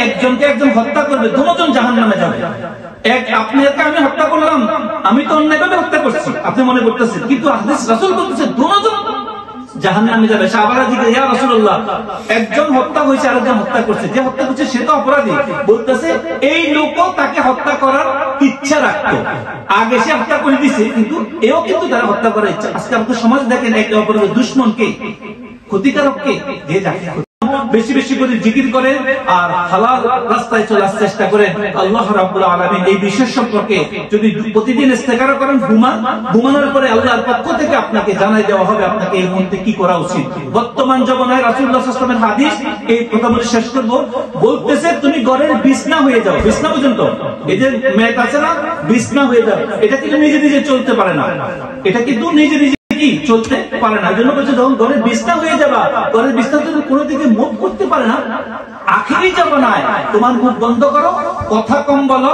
একজনকে একজন হত্যা করবে, দুজন জাহান্নামে যাবে। আপনাকে আমি হত্যা করলাম, আমি তো অন্যায়ভাবে হত্যা করছি আপনি মনে করতেছেন, কিন্তু হাদিস রাসূল বলতেছে দুজন জাহান্নামে যাবে। সাহাবারা জিজ্ঞাসা, ইয়া রাসূলুল্লাহ, একজন হত্যা হয়েছে আরেকজন হত্যা করছে, যে হত্যা করছে সে তো অপরাধী। বলতেছে এই লোকও তাকে হত্যা করার ইচ্ছা রাখতো, আগে সে হত্যা করে দিছে, কিন্তু এও কিন্তু তারা হত্যা করার ইচ্ছা। আজকে আমাদের সমাজ দেখেন, একে অপরের দুশমনকে, ক্ষতিকারককে, যে যাকে বেশি বেশি করে জিকির করেন আর হালাল রাস্তায় চলার চেষ্টা করেন। আল্লাহ রাব্বুল আলামিন এই বিশেষ সম্পর্কে যদি প্রতিদিন ইস্তেগফার করেন, ঘুমানোর পরে আল্লাহর পক্ষ থেকে আপনাকে জানাই দেওয়া হবে আপনাকে এই মুহূর্তে কি করা উচিত। বর্তমান জমানায় রাসূলুল্লাহ সাল্লাল্লাহু আলাইহি ওয়াসাল্লামের হাদিস, এই কথা বলে শেষ করব, বলতেছে তুমি ঘরের বিছনা হয়ে যাও। বিছনা পর্যন্ত, এই যে মেট আছে না, বিছনা হয়ে যাও। এটা কিন্তু নিজে নিজে চলতে পারে না, এটা কিন্তু নিজে নিজে কি চলতে পারে না। জন্য বলছে যখন ঘরের বিছনা হয়ে যাবা, ঘরের বিছনা তুমি কোনো দিকে মুখ করতে পারে না, আখেরি জামানায় তোমার মুখ বন্ধ করো, কথা কম বলো,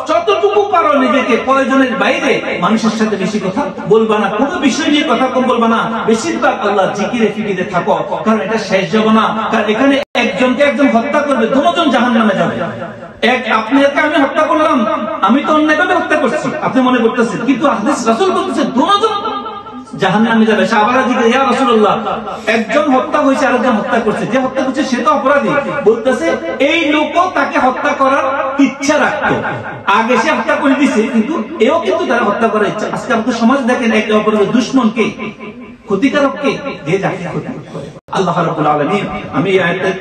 যতটুকু পারো নিজেকে প্রয়োজনের বাইরে মানুষের সাথে বেশি কথা বলবা না, কোনো বিষয় নিয়ে কথা কম বলবা না, বেশিরভাগ আল্লাহ জিকিরে ফিকিরে থাকো, কারণ এটা শেষ জামানা। কারণ এখানে একজনকে একজন হত্যা করবে, দুজন জাহান্নামে যাবে। আপনাকে আমি হত্যা করলাম, আমি তো অন্যায়ভাবে হত্যা করছি আপনি মনে করতেছেন, কিন্তু হাদিস রাসূল বলতেছে দুজন জাহান্নামে যাবে। সাহাবারা জিজ্ঞাসা, ইয়া রাসূলুল্লাহ, একজন হত্যা হয়েছে আরেকজন হত্যা করছে, যে হত্যা করছে সে তো অপরাধী। বলতেছে এই লোকও তাকে হত্যা করার ইচ্ছা রাখতো, আগে সে হত্যা করে দিছে, কিন্তু এও কিন্তু তারা হত্যা করার ইচ্ছা। আজকে আমাদের সমাজ দেখেন, একে অপরের দুশমনকে, ক্ষতিকারককে, যে যাকে ক্ষতি করে। আল্লাহ রাব্বুল আলামিন, আমি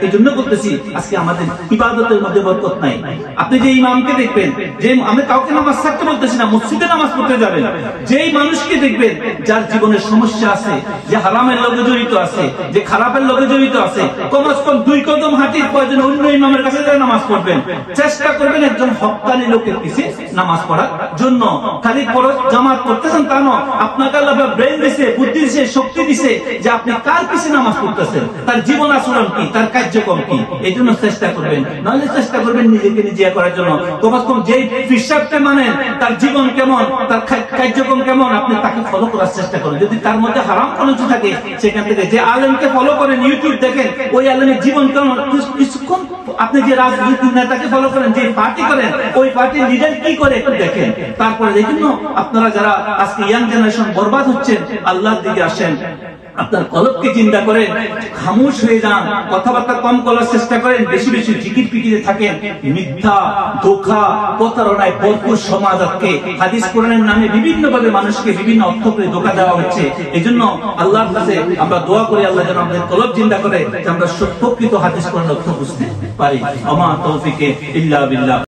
এই জন্য বলতেছি আজকে আমাদের ইবাদতের মধ্যে বরকত নাই। আপনি যে ইমামকে দেখবেন, যে আমি কাউকে নামাজ ছাড়তে বলতেছি না, মসজিদে নামাজ পড়তে যাবেন, যেই মানুষকে দেখবেন যার জীবনের সমস্যা আছে, যে হারামের লগে জড়িত আছে, যে খারাপের লগে জড়িত আছে, কমস কম 2 কদম হাঁটির প্রয়োজন অন্য ইমামের কাছে যায় নামাজ পড়বেন। চেষ্টা করবেন একজন হক্কানি লোকের পিছে নামাজ পড়ার জন্য। খালি ফরজ জামাত করতেছেন তা নয়, আপনাকে আল্লাহ ব্রেন দিছে, বুদ্ধি দিছে, শক্তি দিছে, যে আপনি কার পিছে নামাজ পড়তেছেন, তার জীবন আচরণ কি, তার কার্যক্রম কি, এই জন্য চেষ্টা করবেন। নাহলে চেষ্টা করবেন নিজেকে নিজে করার জন্য। কমস কম যেই ফিরসাবটা মানেন, তার জীবন কেমন, তার কার্যক্রম কেমন, আপনি তাকে ফলো করার চেষ্টা করেন। যদি তার মধ্যে হারাম কলঙ্ক থাকে, সেখান থেকে যে আলেমকে ফলো করেন, ইউটিউব দেখেন, ওই আলেমের জীবন কেমন, কিছুক্ষণ আপনি যে রাজনৈতিক নেতাকে ফলো করেন, যে পার্টি করেন, ওই পার্টির লিডার কি করে একটু দেখেন। তারপরে এই জন্য আপনারা যারা আজকে ইয়াং জেনারেশন বরবাদ হচ্ছেন, আল্লাহর দিকে আসেন, আপনার কলবকে চিন্তা করেন, খামোশ হয়ে যান, কথাবার্তা কম করার চেষ্টা করেন, বেশি বেশি জিকির ফিকিরে থাকেন। মিথ্যা, ধোঁকা, প্রতারণায় ভরপুর সমাজ। আজকে হাদিস কোরআনের নামে বিভিন্ন ভাবে মানুষকে বিভিন্ন অর্থ করে ধোঁকা দেওয়া হচ্ছে। এই জন্য আল্লাহর কাছে আমরা দোয়া করি, আল্লাহ যেন আমাদের কলব চিন্তা করে, যে আমরা প্রকৃত হাদিস কোরআনের অর্থ বুঝতে পারি। আমা তৌফিকে ইল্লা বিল্লাহ।